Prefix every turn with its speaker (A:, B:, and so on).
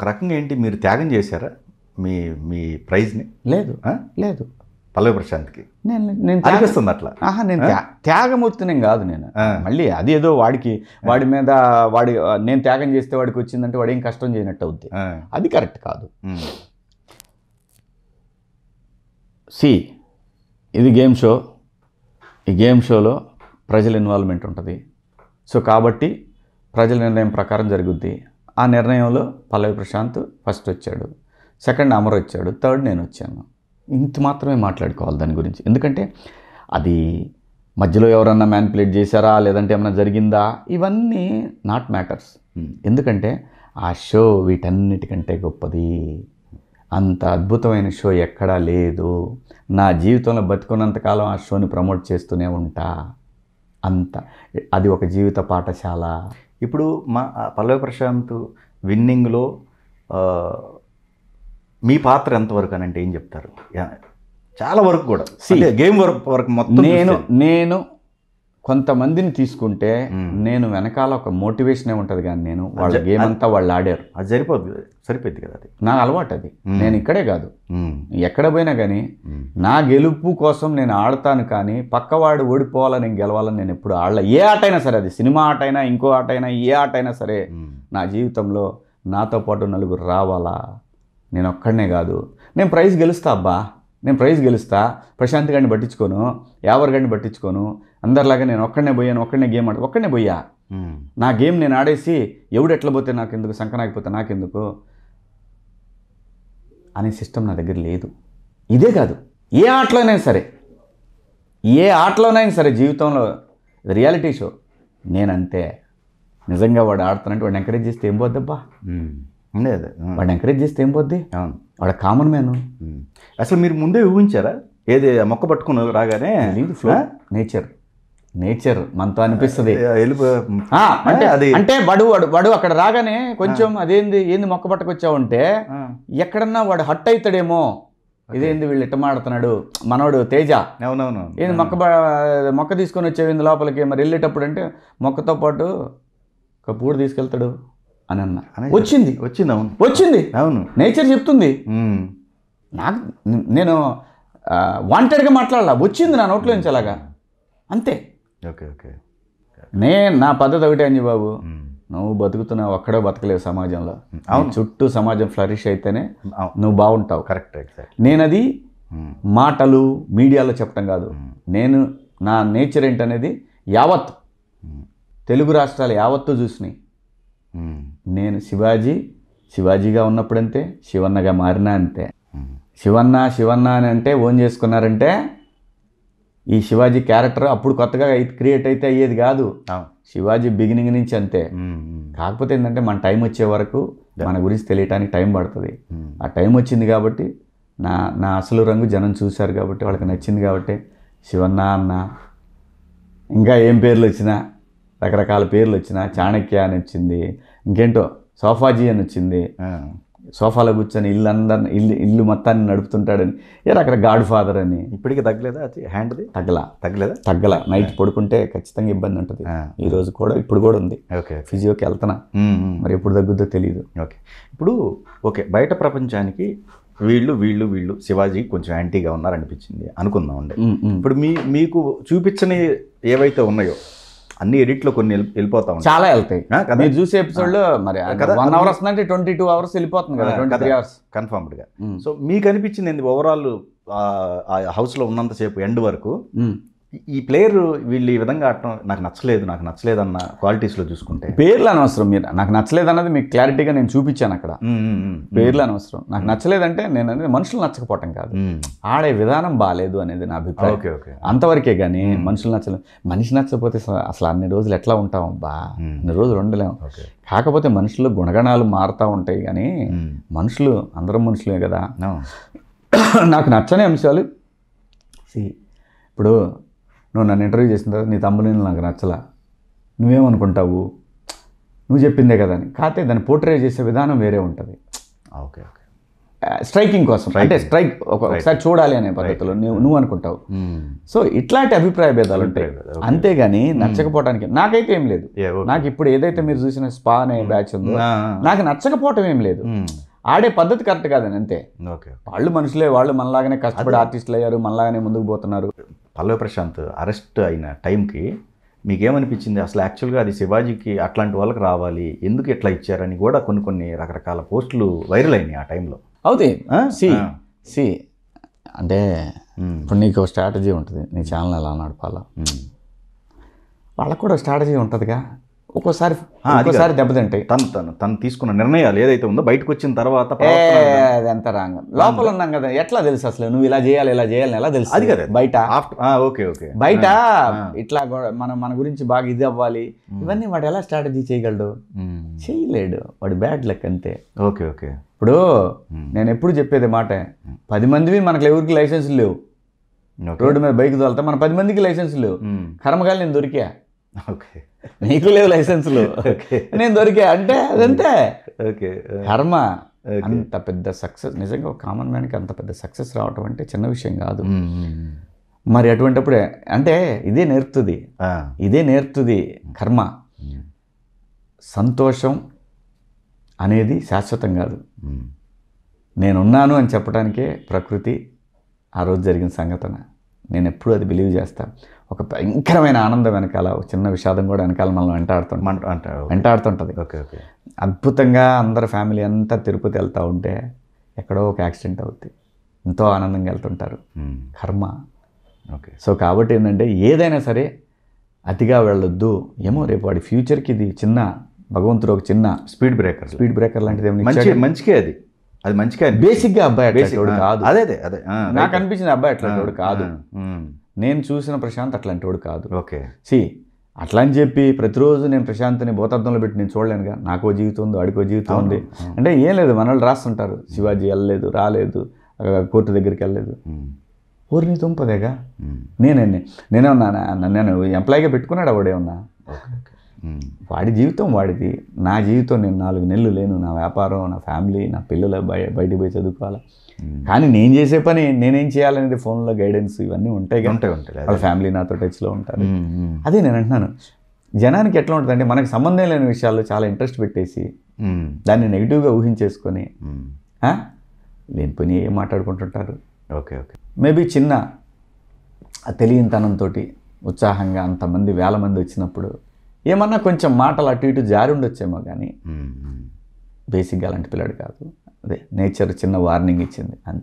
A: ఒక రకంగా ఏంటి మీరు త్యాగం చేశారా మీ మీ ప్రైజ్ని?
B: లేదు లేదు,
A: పల్లవి ప్రశాంత్కి
B: నేను
A: అనిపిస్తుంది అట్లా.
B: నేను త్యాగమూర్తిని కాదు నేను. మళ్ళీ అది ఏదో వాడి మీద నేను త్యాగం చేస్తే వాడికి వచ్చిందంటే వాడు ఏం కష్టం చేయనట్టు అవుద్ది. అది కరెక్ట్ కాదు. ఇది గేమ్ షో. ఈ గేమ్ షోలో ప్రజల ఇన్వాల్వ్మెంట్ ఉంటుంది. సో కాబట్టి ప్రజల నిర్ణయం ప్రకారం జరుగుద్ది. ఆ నిర్ణయంలో పల్లవి ప్రశాంత్ ఫస్ట్ వచ్చాడు, సెకండ్ అమర్ వచ్చాడు, థర్డ్ నేను వచ్చాను. ఇంత మాత్రమే మాట్లాడుకోవాలి దాని గురించి. ఎందుకంటే అది మధ్యలో ఎవరన్నా మ్యానిపులేట్ చేశారా లేదంటే ఏమైనా జరిగిందా ఇవన్నీ నాట్ మ్యాటర్స్. ఎందుకంటే ఆ షో వీటన్నిటికంటే గొప్పది. అంత అద్భుతమైన షో ఎక్కడా లేదు. నా జీవితంలో బతుకున్నంతకాలం ఆ షోని ప్రమోట్ చేస్తూనే ఉంటా. అది ఒక జీవిత పాఠశాల.
A: ఇప్పుడు మా పల్లవి ప్రశాంత్ విన్నింగ్లో మీ పాత్ర ఎంతవరకు అని అంటే ఏం చెప్తారు? చాలా వరకు కూడా గేమ్ వరకు మొత్తం
B: నేను కొంతమందిని తీసుకుంటే నేను వెనకాల ఒక మోటివేషనే ఉంటుంది, కానీ నేను వాళ్ళ గేమ్ అంతా వాళ్ళు ఆడారు.
A: అది సరిపోద్ది కదా. అది
B: నా అలవాటు. అది నేను ఇక్కడే కాదు ఎక్కడ పోయినా కానీ నా గెలుపు కోసం నేను ఆడతాను, కానీ పక్కవాడు ఓడిపోవాలని నేను గెలవాలని నేను ఎప్పుడు ఆడలే. ఏ ఆట అయినా సరే, అది సినిమా ఆట అయినా ఇంకో ఆట అయినా ఏ ఆట అయినా సరే, నా జీవితంలో నాతో పాటు నలుగురు రావాలా. నేను ఒక్కడనే కాదు. నేను ప్రైజ్ గెలుస్తా అబ్బా, నేను ప్రైజ్ గెలుస్తా. ప్రశాంత్ గారిని పట్టించుకోను, యావర్ గారిని పట్టించుకోను. అందరిలాగా నేను ఒక్కడనే పోయాను, ఒక్కడనే గేమ్ ఒక్కడనే పోయా. నా గేమ్ నేను ఆడేసి ఎవడు ఎట్లా పోతే నాకెందుకు, సంకనాకపోతే నాకెందుకు అనే సిస్టమ్ నా దగ్గర లేదు. ఇదే కాదు, ఏ ఆటలోనైనా సరే జీవితంలో రియాలిటీ షో నేనంతే. నిజంగా వాడు ఆడుతానంటే వాడిని ఎంకరేజ్ చేస్తే ఏం పోద్దబ్బా. వాడిని ఎంకరేజ్ చేస్తే ఏం పోద్ది? వాడు కామన్ మ్యాన్.
A: అసలు మీరు ముందే ఊహించారా? ఏది మొక్క పట్టుకుని రాగానే
B: ఫ్లో నేచర్ మనతో అనిపిస్తుంది. అంటే వాడు అక్కడ రాగానే కొంచెం ఏంది మొక్క పట్టుకొచ్చావు అంటే ఎక్కడన్నా వాడు హట్ అవుతాడేమో, ఇదేంది వీళ్ళు ఇట్ట మాడుతున్నాడు మనోడు తేజ, ఏంది మొక్క తీసుకొని వచ్చేవింది లోపలికి, మరి వెళ్ళేటప్పుడు అంటే మొక్కతో పాటు ఒక పూడు తీసుకెళ్తాడు అని అన్న. వచ్చింది అవును, నేచర్ చెప్తుంది. నేను వాంటెడ్గా మాట్లాడాల, వచ్చింది నా నోట్లో నుంచి అలాగా, అంతే. నా పద్ధతి ఒకటే అంజి బాబు, నువ్వు బతుకుతున్నావు, ఒక్కడే బతకలేవు సమాజంలో. చుట్టూ సమాజం ఫ్లరిష్ అయితేనే నువ్వు బాగుంటావు.
A: కరెక్ట్.
B: నేనది మాటలు మీడియాలో చెప్పడం కాదు. నా నేచర్ ఏంటనేది యావత్ తెలుగు రాష్ట్రాలు యావత్తు చూసినాయి. నేను శివాజీగా ఉన్నప్పుడంతే, శివన్నగా మారినా అంతే. శివన్న అని అంటే ఓన్ చేసుకున్నారంటే ఈ శివాజీ క్యారెక్టర్ అప్పుడు కొత్తగా క్రియేట్ అయితే అయ్యేది కాదు. శివాజీ బిగినింగ్ నుంచి అంతే. కాకపోతే ఏంటంటే మన టైం వచ్చే వరకు మన గురించి తెలియటానికి టైం పడుతుంది. ఆ టైం వచ్చింది కాబట్టి నా అసలు రంగు జనం చూశారు కాబట్టి వాళ్ళకి నచ్చింది కాబట్టి శివన్న అన్న, ఇంకా ఏం పేర్లు వచ్చినా, రకరకాల పేర్లు వచ్చినా, చాణక్య అని వచ్చింది, ఇంకేంటో సోఫాజీ అని వచ్చింది. సోఫాలో కూర్చొని ఇల్లు మొత్తాన్ని నడుపుతుంటాడని, అక్కడ గాడ్ ఫాదర్ అని.
A: ఇప్పటికీ తగ్గలేదా హ్యాండ్ది?
B: తగ్గల. నైట్ పడుకుంటే ఖచ్చితంగా ఇబ్బంది ఉంటుంది. ఈ రోజు కూడా ఇప్పుడు కూడా ఉంది. ఫిజియోకి వెళ్తున్నా, మరి ఎప్పుడు తగ్గుద్దో తెలియదు.
A: ఓకే బయట ప్రపంచానికి వీళ్ళు శివాజీ కొంచెం యాంటీగా ఉన్నారనిపించింది అనుకుందామండి. ఇప్పుడు మీకు చూపించని ఏవైతే ఉన్నాయో అన్ని ఎడిట్లో కొన్ని వెళ్ళిపోతా ఉంటాయి, చాలా వెళ్తాయి. మీరు చూసే ఎపిసోడ్లో మరి 1 hour వస్తుందంటే 22 hours వెళ్ళిపోతుంది కదా, 23 hours కన్ఫర్మ్డ్గా. సో మీకు అనిపించింది ఏంది ఓవరాల్ ఆ హౌస్లో ఉన్నంతసేపు ఎండ్ వరకు ఈ ప్లేయర్ వీళ్ళు ఈ విధంగా ఆడటం నాకు నచ్చలేదు అన్న క్వాలిటీస్లో చూసుకుంటే?
B: పేర్లు అనవసరం. మీరు నాకు నచ్చలేదు అన్నది మీకు క్లారిటీగా నేను చూపించాను అక్కడ. పేర్లు అనవసరం. నాకు నచ్చలేదంటే నేను అనేది మనుషులు నచ్చకపోవటం కాదు, ఆడే విధానం బాగాలేదు అనేది నా అభిప్రాయం. అంతవరకే కానీ మనుషులు నచ్చలేదు. మనిషి నచ్చకపోతే అసలు అన్ని రోజులు ఎట్లా ఉంటాం బా, అన్ని రోజులు ఉండలేము. కాకపోతే మనుషులు గుణగణాలు మారుతూ ఉంటాయి, కానీ మనుషులు అందరం మనుషులే కదా. నాకు నచ్చని అంశాలు ఇప్పుడు నువ్వు నన్ను ఇంటర్వ్యూ చేసిన తర్వాత నీ తమ్ముని నాకు నచ్చలా, నువ్వేమనుకుంటావు, నువ్వు చెప్పిందే కదా అని. కాకపోతే దాన్ని పోర్ట్రే చేసే విధానం వేరే ఉంటుంది. స్ట్రైకింగ్ కోసం, అంటే స్ట్రైక్ ఒకసారి చూడాలి అనే పద్ధతిలో నువ్వు అనుకుంటావు. సో ఇట్లాంటి అభిప్రాయ భేదాలు ఉంటాయి, అంతేగాని నచ్చకపోవడానికి నాకైతే ఏం లేదు. నాకు ఇప్పుడు ఏదైతే మీరు చూసిన స్పా అనే బ్యాచ్ ఉందో నాకు నచ్చకపోవటం ఏం లేదు. ఆడే పద్ధతి కరెక్ట్ కాదని అంతే. వాళ్ళు మనుషులే, వాళ్ళు మనలాగానే కష్టపడి ఆర్టిస్టులు అయ్యారు, మనలాగానే ముందుకు పోతున్నారు.
A: పల్లవి ప్రశాంత్ అరెస్ట్ అయిన టైంకి మీకేమనిపించింది అసలు? యాక్చువల్గా అది శివాజీకి అట్లాంటి వాళ్ళకి రావాలి, ఎందుకు ఇట్లా ఇచ్చారని కూడా కొన్ని రకరకాల పోస్టులు వైరల్ అయినాయి ఆ టైంలో.
B: అవుతాయి. సి అంటే ఇప్పుడు నీకు స్ట్రాటజీ ఉంటుంది, నీ ఛానల్ ఎలా నడపాలా, వాళ్ళకు కూడా స్ట్రాటజీ ఉంటుందిగా. ఒక్కోసారి దెబ్బతింటాయి.
A: తను తీసుకున్న నిర్ణయాలు ఏదైతే ఉందో బయటకు వచ్చిన తర్వాత
B: అదంతా రాంగ్. లోపల ఉన్నాం కదా, ఎట్లా తెలుసు అసలు నువ్వు ఇలా చేయాలి ఎలా తెలుసు?
A: అది కదా
B: బయట బయట ఇట్లా మన గురించి బాగా ఇది అవ్వాలి, ఇవన్నీ వాడు ఎలా స్ట్రాటజీ చేయగలడు? చేయలేడు, వాడు బ్యాడ్ లక్ అంతే.
A: Okay okay.
B: ఇప్పుడు నేను ఎప్పుడు చెప్పేది మాట, 10 మందివి మనకు ఎవరికి లైసెన్సులు లేవు, రోడ్డు మీద బైక్ తోలుతా మన 10 మందికి లైసెన్సులు లేవు. కర్మగాలి నేను దొరికా, నీకు లేవు లైసెన్సులు, నేను దొరికా అంటే అదంతే. కర్మ. అంత పెద్ద సక్సెస్ నిజంగా ఒక కామన్ మ్యాన్కి అంత పెద్ద సక్సెస్ రావటం అంటే చిన్న విషయం కాదు. మరి అటువంటిప్పుడే అంటే ఇదే నేర్పుతుంది కర్మ. సంతోషం అనేది శాశ్వతం కాదు. నేనున్నాను అని చెప్పడానికే ప్రకృతి ఆ రోజు జరిగిన సంఘటన. నేను ఎప్పుడూ అది బిలీవ్ చేస్తాను. ఒక భయంకరమైన ఆనందం వెనకాల ఒక చిన్న విషాదం కూడా వెనకాల మనం వెంటాడుతుంటుంది. అద్భుతంగా అందరు ఫ్యామిలీ అంతా తిరుపతి వెళ్తూ ఉంటే ఎక్కడో ఒక యాక్సిడెంట్ అవుద్ది, ఎంతో ఆనందంగా వెళ్తుంటారు. కర్మ. సో కాబట్టి ఏంటంటే ఏదైనా సరే అతిగా వెళ్ళొద్దు. ఏమో రేపు వాడి ఫ్యూచర్కి ఇది చిన్న భగవంతుడు ఒక చిన్న స్పీడ్ బ్రేకర్ లాంటిది
A: మంచిగా అది మంచిగా
B: బేసిక్గా అబ్బాయి అట్లాంటి కాదు.
A: అదే
B: నాకు అనిపించింది అబ్బాయి అట్లాంటి కాదు. నేను చూసిన ప్రశాంత్ అట్లాంటి వాడు కాదు. అట్లా అని చెప్పి ప్రతిరోజు నేను ప్రశాంత్ని భూతార్థంలో పెట్టి నేను చూడలేనుగా. నాకో జీవితం ఉంది, వాడికో జీవితం ఉంది. అంటే ఏం లేదు, మన వాళ్ళు రాస్తుంటారు, శివాజీ వెళ్ళలేదు, రాలేదు, కోర్టు దగ్గరికి వెళ్ళలేదు. ఊరిని తుంపదేగా. నేను ఎంప్లాయీగా పెట్టుకున్నాడు వాడేమన్నా. వాడి జీవితం వాడిది, నా జీవితం నేను 4 నెలలు లేను, నా వ్యాపారం, నా ఫ్యామిలీ, నా పిల్లలు బయటికి పోయి చదువుకోవాలి. కానీ నేను చేసే పని నేనేం చేయాలనేది ఫోన్లో గైడెన్స్ ఇవన్నీ ఉంటాయి. వాళ్ళ ఫ్యామిలీ నాతో టచ్లో ఉంటారు. అదే నేను అంటున్నాను, జనానికి ఎట్లా ఉంటుందంటే మనకు సంబంధం లేని విషయాల్లో చాలా ఇంట్రెస్ట్ పెట్టేసి దాన్ని నెగిటివ్గా ఊహించేసుకొని లేని పని ఏం మాట్లాడుకుంటుంటారు. మేబీ చిన్న తెలియనితనంతో ఉత్సాహంగా అంతమంది 1000 మంది వచ్చినప్పుడు ఏమన్నా కొంచెం మాటలు అటు ఇటు జారి ఉండొచ్చేమో, కానీ బేసిక్గా అలాంటి పిల్లాడు కాదు. అదే నేచర్ చిన్న వార్నింగ్ ఇచ్చింది అంతే.